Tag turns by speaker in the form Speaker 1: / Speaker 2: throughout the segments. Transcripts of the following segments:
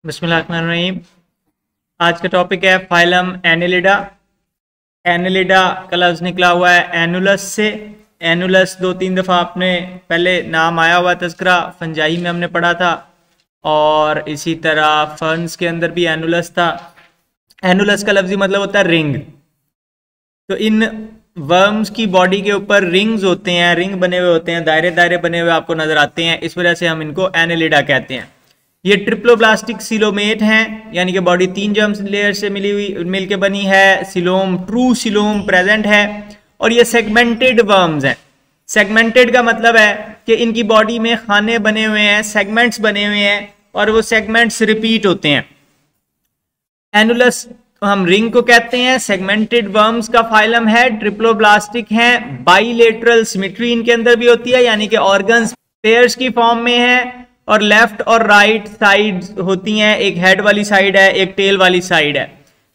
Speaker 1: बिस्मिल्लाहिर्रहमानिर्रहीम। आज का टॉपिक है फाइलम एनिलिडा। एनिलिडा का लफ्ज़ निकला हुआ है एनुलस से। एनुलस दो तीन दफ़ा आपने पहले नाम आया हुआ तज़किरा फंजाई में हमने पढ़ा था, और इसी तरह फर्न्स के अंदर भी एनुलस था। एनुलस का लफ्ज़ी मतलब होता है रिंग। तो इन वर्म्स की बॉडी के ऊपर रिंग्स होते हैं, रिंग बने हुए होते हैं, दायरे दायरे बने हुए आपको नजर आते हैं, इस वजह से हम इनको एनिलिडा कहते हैं। ये ट्रिप्लोब्लास्टिक सिलोमेट हैं, यानी कि बॉडी तीन जर्म लेयर से मिलके बनी है। सिलोम, ट्रू सिलोम प्रेजेंट है, और ये सेगमेंटेड वर्म्स हैं। सेगमेंटेड का मतलब है कि इनकी बॉडी में खाने बने हुए हैं, सेगमेंट्स बने हुए हैं, और वो सेगमेंट्स रिपीट होते हैं। एनुलस हम रिंग को कहते हैं। सेगमेंटेड वर्म्स का फाइलम है, ट्रिप्लोब्लास्टिक है, बाइलेटरल सिमेट्री इनके अंदर भी होती है, यानी कि ऑर्गन्स पेयर्स की फॉर्म में है, और लेफ्ट और राइट साइड होती हैं। एक हेड वाली साइड है, एक टेल वाली साइड है।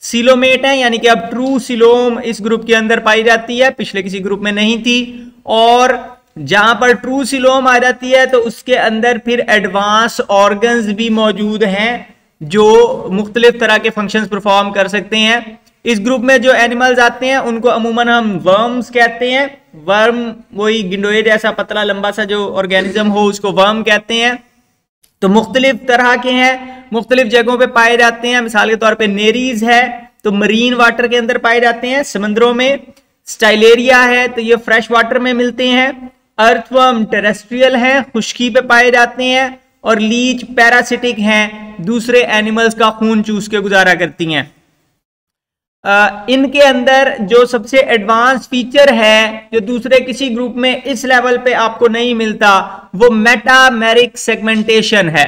Speaker 1: सिलोमेट है, यानी कि अब ट्रू सिलोम इस ग्रुप के अंदर पाई जाती है, पिछले किसी ग्रुप में नहीं थी। और जहां पर ट्रू सिलोम आ जाती है तो उसके अंदर फिर एडवांस ऑर्गन्स भी मौजूद हैं जो मुख्तलिफ तरह के फंक्शंस परफॉर्म कर सकते हैं। इस ग्रुप में जो एनिमल्स आते हैं उनको अमूमन हम वर्म्स कहते हैं। वर्म वही गिंडोए जैसा पतला लंबा सा जो ऑर्गेनिज्म हो उसको वर्म कहते हैं। तो मुख्तलिफ तरह के हैं, मुख्तलिफ जगहों पे पाए जाते हैं। मिसाल के तौर पे नेरीज है तो मरीन वाटर के अंदर पाए जाते हैं, समंदरों में। स्टाइलेरिया है तो ये फ्रेश वाटर में मिलते हैं। अर्थवर्म टेरेस्ट्रियल है, खुश्की पे पाए जाते हैं। और लीच पैरासिटिक हैं, दूसरे एनिमल्स का खून चूस के गुजारा करती हैं। इनके अंदर जो सबसे एडवांस फीचर है जो दूसरे किसी ग्रुप में इस लेवल पे आपको नहीं मिलता, वो मेटामेरिक सेगमेंटेशन है।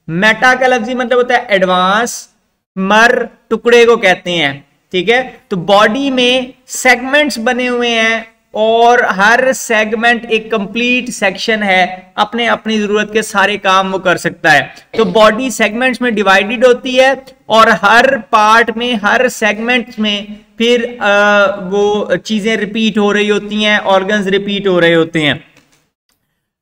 Speaker 1: मेटा का लफ्जी मतलब होता है एडवांस, मर टुकड़े को कहते हैं, ठीक है। तो बॉडी में सेगमेंट्स बने हुए हैं और हर सेगमेंट एक कंप्लीट सेक्शन है, अपने अपनी जरूरत के सारे काम वो कर सकता है। तो बॉडी सेगमेंट्स में डिवाइडेड होती है और हर पार्ट में, हर सेगमेंट में फिर वो चीजें रिपीट हो रही होती हैं, ऑर्गन्स रिपीट हो रहे होते हैं।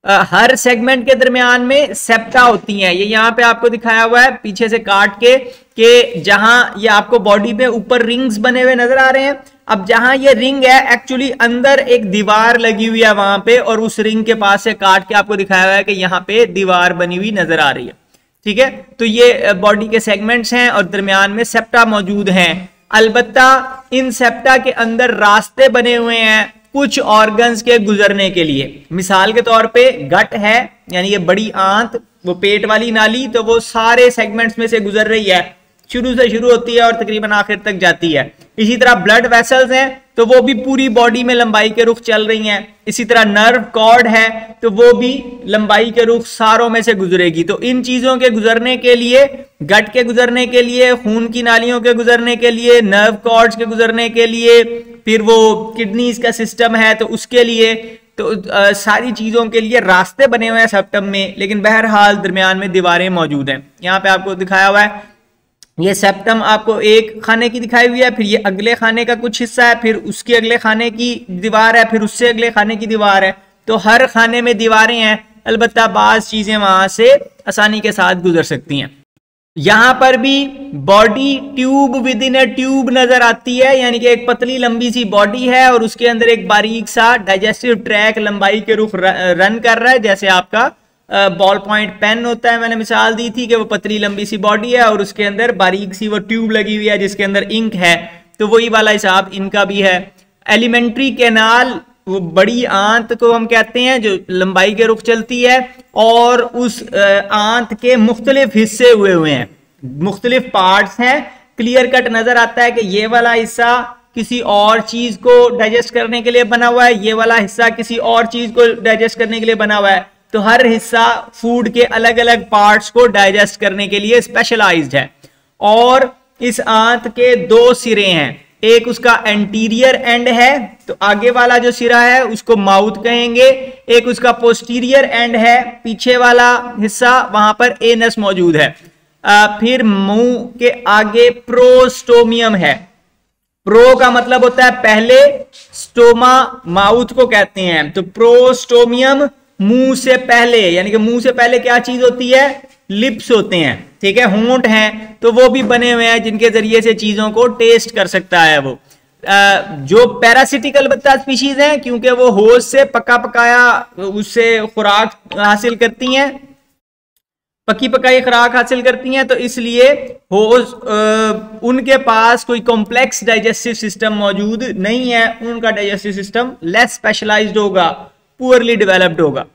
Speaker 1: हर सेगमेंट के दरमियान में सेप्टा होती हैं। ये यहाँ पे आपको दिखाया हुआ है पीछे से काट के, कि जहां ये आपको बॉडी पे ऊपर रिंग्स बने हुए नजर आ रहे हैं। अब जहां ये रिंग है एक्चुअली अंदर एक दीवार लगी हुई है वहां पे, और उस रिंग के पास से काट के आपको दिखाया हुआ है कि यहाँ पे दीवार बनी हुई नजर आ रही है, ठीक है। तो ये बॉडी के सेगमेंट्स हैं और दरमियान में सेप्टा मौजूद हैं। अलबत्ता इन सेप्टा के अंदर रास्ते बने हुए हैं कुछ ऑर्गन्स के गुजरने के लिए। मिसाल के तौर पे गट है, यानी ये बड़ी आंत, वो पेट वाली नाली, तो वो सारे सेगमेंट्स में से गुजर रही है, शुरू से शुरू होती है और तकरीबन आखिर तक जाती है। इसी तरह ब्लड वेसल्स हैं तो वो भी पूरी बॉडी में लंबाई के रुख चल रही हैं। इसी तरह नर्व कॉर्ड है तो वो भी लंबाई के रुख सारों में से गुजरेगी। तो इन चीजों के गुजरने के लिए, गट के गुजरने के लिए, खून की नालियों के गुजरने के लिए, नर्व कॉर्ड्स के गुजरने के लिए, फिर वो किडनीज का सिस्टम है तो उसके लिए, तो सारी चीजों के लिए रास्ते बने हुए हैं सेप्टम में। लेकिन बहरहाल दरमियान में दीवारें मौजूद हैं। यहाँ पे आपको दिखाया हुआ है, ये सेप्टम आपको एक खाने की दिखाई हुई है, फिर ये अगले खाने का कुछ हिस्सा है, फिर उसके अगले खाने की दीवार है, फिर उससे अगले खाने की दीवार है। तो हर खाने में दीवारें हैं, अलबत्ता बाज चीजें वहां से आसानी के साथ गुजर सकती हैं। यहां पर भी body tube with in A tube नजर आती है, यानी कि एक पतली लंबी सी बॉडी है और उसके अंदर एक बारीक सा डाइजेस्टिव ट्रैक लंबाई के रुख रन कर रहा है। जैसे आपका बॉल पॉइंट पेन होता है, मैंने मिसाल दी थी कि वो पतली लंबी सी बॉडी है और उसके अंदर बारीक सी वो ट्यूब लगी हुई है जिसके अंदर इंक है। तो वही वाला हिसाब इनका भी है। एलिमेंट्री कैनाल, वो बड़ी आंत को हम कहते हैं जो लंबाई के रुख चलती है, और उस आंत के मुख्तलिफ हिस्से हुए हैं, मुख्तलिफ पार्ट्स हैं। क्लियर कट नजर आता है कि ये वाला हिस्सा किसी और चीज को डाइजेस्ट करने के लिए बना हुआ है, ये वाला हिस्सा किसी और चीज को डाइजेस्ट करने के लिए बना हुआ है। तो हर हिस्सा फूड के अलग अलग पार्ट्स को डाइजेस्ट करने के लिए स्पेशलाइज्ड है। और इस आंत के दो सिरे हैं, एक उसका एंटीरियर एंड है तो आगे वाला जो सिरा है उसको माउथ कहेंगे, एक उसका पोस्टीरियर एंड है, पीछे वाला हिस्सा, वहां पर एनस मौजूद है। फिर मुंह के आगे प्रोस्टोमियम है। प्रो का मतलब होता है पहले, स्टोमा माउथ को कहते हैं। तो प्रोस्टोमियम मुंह से पहले, यानी कि मुंह से पहले क्या चीज होती है? लिप्स होते हैं, ठीक है, होंठ हैं, तो वो भी बने हुए हैं जिनके जरिए से चीजों को टेस्ट कर सकता है वो। जो पैरासिटिकल बत्ता स्पीशीज हैं, क्योंकि वो होस्ट से पका पकाया उससे खुराक हासिल करती हैं, पकी पकाई खुराक हासिल करती हैं, तो इसलिए होस्ट उनके पास कोई कॉम्प्लेक्स डाइजेस्टिव सिस्टम मौजूद नहीं है, उनका डाइजेस्टिव सिस्टम लेस स्पेशलाइज्ड होगा, पुअरली डेवलप्ड होगा।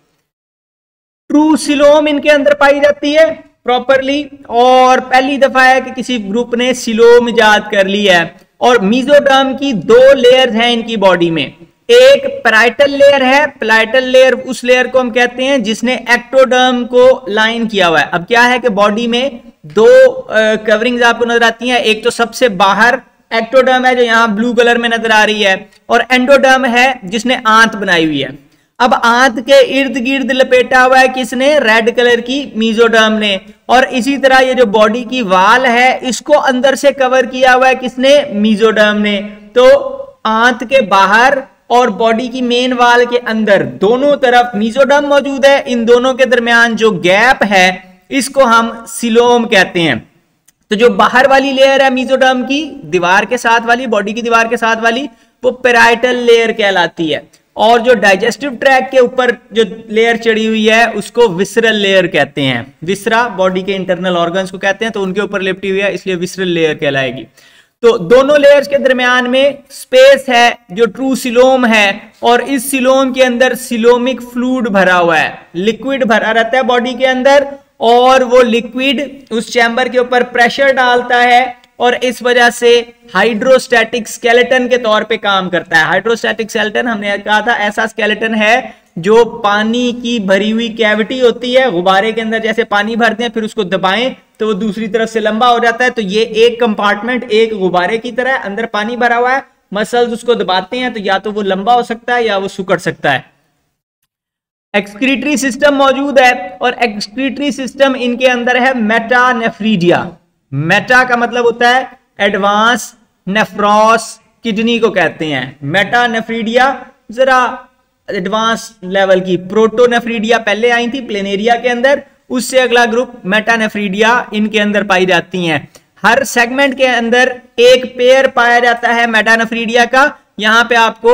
Speaker 1: ट्रू सिलोम इनके अंदर पाई जाती है प्रॉपरली, और पहली दफा है कि किसी ग्रुप ने सिलोम इजाद कर लिया है। और मीजोडर्म की 2 लेयर्स हैं इनकी बॉडी में, एक पैराइटल लेयर है, पैराइटल लेयर उस लेयर को हम कहते हैं जिसने एक्टोडर्म को लाइन किया हुआ है। अब क्या है कि बॉडी में 2 कवरिंग्स आपको नजर आती हैं, एक तो सबसे बाहर एक्टोडर्म है जो यहां ब्लू कलर में नजर आ रही है, और एंडोडर्म है जिसने आंत बनाई हुई है। अब आंत के इर्द गिर्द लपेटा हुआ है किसने, रेड कलर की मीजोडर्म ने, और इसी तरह ये जो बॉडी की वाल है इसको अंदर से कवर किया हुआ है किसने, मीजोडर्म ने। तो आंत के बाहर और बॉडी की मेन वाल के अंदर दोनों तरफ मीजोडर्म मौजूद है, इन दोनों के दरमियान जो गैप है इसको हम सिलोम कहते हैं। तो जो बाहर वाली लेयर है मीजोडर्म की, दीवार के साथ वाली, बॉडी की दीवार के साथ वाली, वो पैराइटल लेयर कहलाती है, और जो डाइजेस्टिव ट्रैक्ट के ऊपर जो लेयर चढ़ी हुई है उसको विसरल लेयर कहते हैं। विसरा बॉडी के इंटरनल ऑर्गन्स को कहते हैं, तो उनके ऊपर लिपटी हुई है इसलिए विसरल लेयर कहलाएगी। तो दोनों लेयर्स के दरमियान में स्पेस है जो ट्रू सिलोम है, और इस सिलोम के अंदर सिलोमिक फ्लूइड भरा हुआ है, लिक्विड भरा रहता है बॉडी के अंदर, और वो लिक्विड उस चैम्बर के ऊपर प्रेशर डालता है और इस वजह से हाइड्रोस्टैटिक स्केलेटन के तौर पे काम करता है। हाइड्रोस्टैटिक स्केलेटन हमने कहा था ऐसा स्केलेटन है जो पानी की भरी हुई कैविटी होती है, गुब्बारे के अंदर जैसे पानी भरते हैं फिर उसको दबाएं तो वो दूसरी तरफ से लंबा हो जाता है, तो ये एक कंपार्टमेंट एक गुब्बारे की तरह है, अंदर पानी भरा हुआ है, मसल्स उसको दबाते हैं तो या तो वो लंबा हो सकता है या वो सिकुड़ सकता है। एक्सक्रीटरी सिस्टम मौजूद है, और एक्सक्रीटरी सिस्टम इनके अंदर है मेटानेफ्रीडिया। मेटा का मतलब होता है एडवांस, नेफ्रॉस किडनी को कहते हैं। मेटानेफ्रीडिया जरा एडवांस लेवल की, प्रोटोनेफ्रीडिया पहले आई थी प्लेनेरिया के अंदर, उससे अगला ग्रुप मेटानेफ्रीडिया इनके अंदर पाई जाती हैं। हर सेगमेंट के अंदर एक पेयर पाया जाता है मेटानेफ्रीडिया का। यहां पे आपको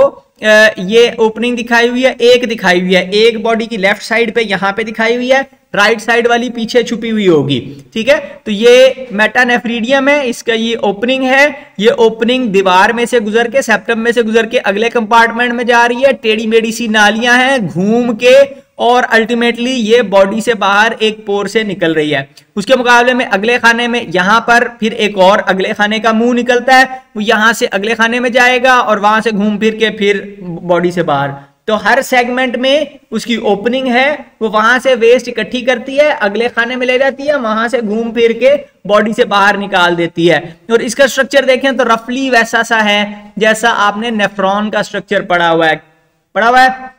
Speaker 1: ये ओपनिंग दिखाई हुई है, एक दिखाई हुई है, एक बॉडी की लेफ्ट साइड पे यहां पे दिखाई हुई है, राइट साइड वाली पीछे छुपी हुई होगी, ठीक है। तो ये मेटानेफ्रीडियम है, इसका ये ओपनिंग है, ये ओपनिंग दीवार में से गुजर के, सेप्टम में से गुजर के अगले कंपार्टमेंट में जा रही है, टेढ़ी मेढ़ी सी नालियां हैं घूम के, और अल्टीमेटली ये बॉडी से बाहर एक पोर से निकल रही है। उसके मुकाबले में अगले खाने में यहां पर फिर एक और अगले खाने का मुंह निकलता है, वो यहां से अगले खाने में जाएगा और वहां से घूम फिर के फिर बॉडी से बाहर। तो हर सेगमेंट में उसकी ओपनिंग है, वो वहां से वेस्ट इकट्ठी करती है, अगले खाने में ले जाती है, वहां से घूम फिर के बॉडी से बाहर निकाल देती है। और इसका स्ट्रक्चर देखें तो रफली वैसा सा है जैसा आपने नेफ्रॉन का स्ट्रक्चर पढ़ा हुआ है,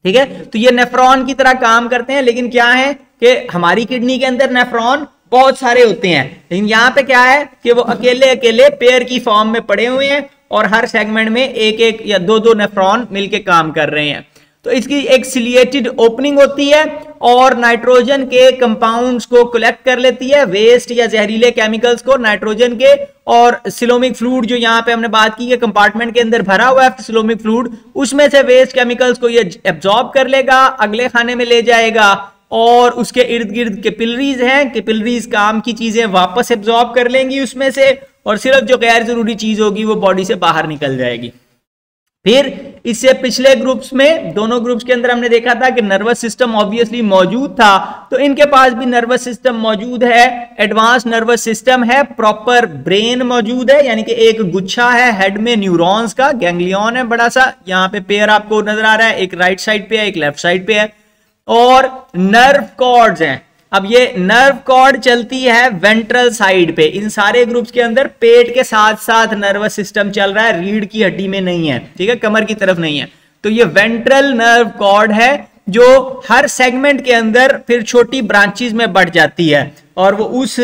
Speaker 1: ठीक है। तो ये नेफ्रॉन की तरह काम करते हैं, लेकिन क्या है कि हमारी किडनी के अंदर नेफ्रॉन बहुत सारे होते हैं, लेकिन यहाँ पे क्या है कि वो अकेले अकेले पेयर की फॉर्म में पड़े हुए हैं, और हर सेगमेंट में एक एक या दो दो नेफ्रॉन मिलके काम कर रहे हैं। तो इसकी एक सिलिएटेड ओपनिंग होती है, और नाइट्रोजन के कंपाउंड्स को कलेक्ट कर लेती है, वेस्ट या जहरीले केमिकल्स को नाइट्रोजन के, और सिलोमिक फ्लूइड जो यहाँ पे हमने बात की है कंपार्टमेंट के अंदर भरा हुआ है सिलोमिक फ्लूइड, उसमें से वेस्ट केमिकल्स को ये एब्जॉर्ब कर लेगा, अगले खाने में ले जाएगा, और उसके इर्द गिर्द कैपिलरीज हैं, कैपिलरीज काम की चीजें वापस एब्जॉर्ब कर लेंगी उसमें से, और सिर्फ जो गैर जरूरी चीज होगी वो बॉडी से बाहर निकल जाएगी। फिर इससे पिछले ग्रुप्स में, दोनों ग्रुप्स के अंदर हमने देखा था कि नर्वस सिस्टम ऑब्वियसली मौजूद था, तो इनके पास भी नर्वस सिस्टम मौजूद है, एडवांस नर्वस सिस्टम है, प्रॉपर ब्रेन मौजूद है, यानी कि एक गुच्छा है हेड में न्यूरॉन्स का, गैंग्लियन है बड़ा सा, यहाँ पे पेयर आपको नजर आ रहा है, एक राइट साइड पे है एक लेफ्ट साइड पे है, और नर्व कॉर्ड्स हैं। अब ये नर्व कॉर्ड चलती है वेंट्रल साइड पे, इन सारे ग्रुप्स के अंदर पेट के साथ साथ नर्वस सिस्टम चल रहा है, रीढ़ की हड्डी में नहीं है, ठीक है, कमर की तरफ नहीं है। तो ये वेंट्रल नर्व कॉर्ड है जो हर सेगमेंट के अंदर फिर छोटी ब्रांचेस में बढ़ जाती है, और वो उस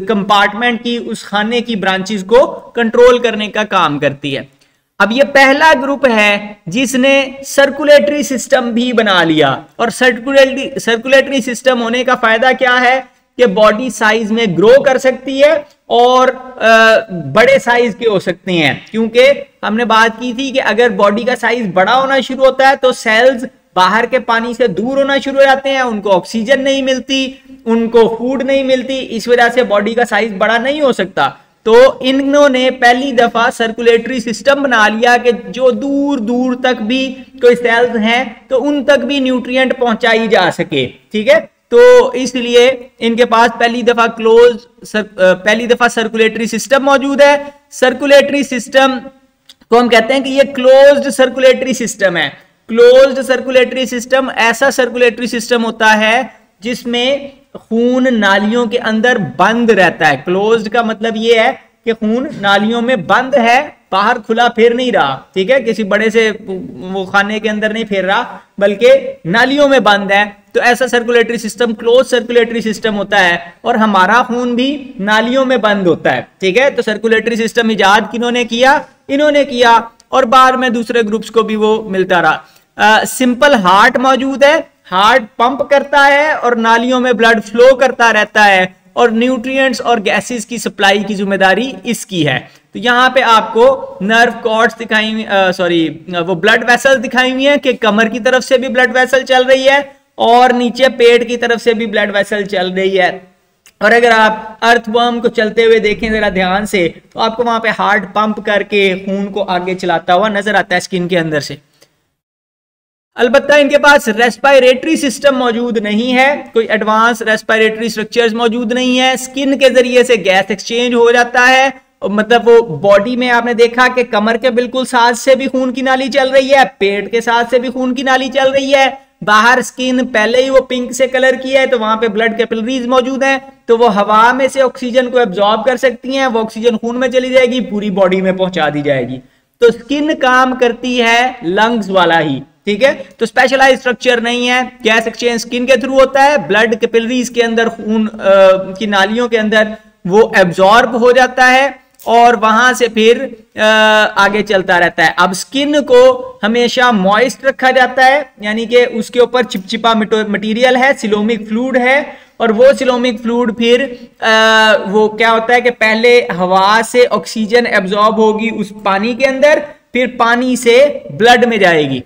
Speaker 1: कंपार्टमेंट की, उस खाने की ब्रांचेस को कंट्रोल करने का काम करती है। अब ये पहला ग्रुप है जिसने सर्कुलेटरी सिस्टम भी बना लिया, और सर्कुलेटरी सिस्टम होने का फायदा क्या है कि बॉडी साइज में ग्रो कर सकती है और बड़े साइज के हो सकते हैं, क्योंकि हमने बात की थी कि अगर बॉडी का साइज बड़ा होना शुरू होता है तो सेल्स बाहर के पानी से दूर होना शुरू हो जाते हैं, उनको ऑक्सीजन नहीं मिलती, उनको फूड नहीं मिलती, इस वजह से बॉडी का साइज बड़ा नहीं हो सकता। तो इन्होंने पहली दफा सर्कुलेटरी सिस्टम बना लिया कि जो दूर दूर तक भी कोई सेल्स हैं तो उन तक भी न्यूट्रिएंट पहुंचाई जा सके, ठीक है। तो इसलिए इनके पास पहली दफा सर्कुलेटरी सिस्टम मौजूद है। सर्कुलेटरी सिस्टम को हम कहते हैं कि ये क्लोज्ड सर्कुलेटरी सिस्टम है। क्लोज्ड सर्कुलेटरी सिस्टम ऐसा सर्कुलेटरी सिस्टम होता है जिसमें खून नालियों के अंदर बंद रहता है। क्लोज्ड का मतलब ये है कि खून नालियों में बंद है, बाहर खुला फिर नहीं रहा, ठीक है, किसी बड़े से वो खाने के अंदर नहीं फिर रहा, बल्कि नालियों में बंद है। तो ऐसा circulatory system close circulatory system होता है और हमारा खून भी नालियों में बंद होता है, ठीक है। तो सर्कुलेटरी सिस्टम इजाद किन्होंने किया? इन्होंने किया, और बाद में दूसरे ग्रुप्स को भी वो मिलता रहा। सिंपल हार्ट मौजूद है, हार्ट पंप करता है और नालियों में ब्लड फ्लो करता रहता है, और न्यूट्रिएंट्स और गैसेस की सप्लाई की जिम्मेदारी इसकी है। तो यहाँ पे आपको नर्व कॉर्ड्स दिखाई वो ब्लड वेसल दिखाई हुई है कि कमर की तरफ से भी ब्लड वेसल चल रही है और नीचे पेट की तरफ से भी ब्लड वेसल चल रही है। और अगर आप अर्थवर्म को चलते हुए देखें जरा ध्यान से, तो आपको वहां पे हार्ट पंप करके खून को आगे चलाता हुआ नजर आता है स्किन के अंदर से। अलबत्ता इनके पास रेस्पिरेटरी सिस्टम मौजूद नहीं है, कोई एडवांस रेस्पिरेटरी स्ट्रक्चर्स मौजूद नहीं है। स्किन के जरिए से गैस एक्सचेंज हो जाता है, मतलब वो बॉडी में आपने देखा कि कमर के बिल्कुल साथ से भी खून की नाली चल रही है, पेट के साथ से भी खून की नाली चल रही है, बाहर स्किन पहले ही वो पिंक से कलर की है तो वहां पे ब्लड कैपिलरीज मौजूद हैं, तो वो हवा में से ऑक्सीजन को एब्जॉर्ब कर सकती हैं, वो ऑक्सीजन खून में चली जाएगी, पूरी बॉडी में पहुंचा दी जाएगी। तो स्किन काम करती है लंग्स वाला ही, ठीक है। तो स्पेशलाइज्ड स्ट्रक्चर नहीं है, गैस एक्सचेंज स्किन के थ्रू होता है, ब्लड कैपिलरीज के अंदर खून की नालियों के अंदर वो एब्जॉर्ब हो जाता है और वहां से फिर आगे चलता रहता है। अब स्किन को हमेशा मॉइस्ट रखा जाता है, यानी कि उसके ऊपर चिपचिपा मटेरियल है, सिलोमिक फ्लूइड है, और वो सिलोमिक फ्लूइड फिर वो क्या होता है कि पहले हवा से ऑक्सीजन एब्जॉर्ब होगी उस पानी के अंदर, फिर पानी से ब्लड में जाएगी,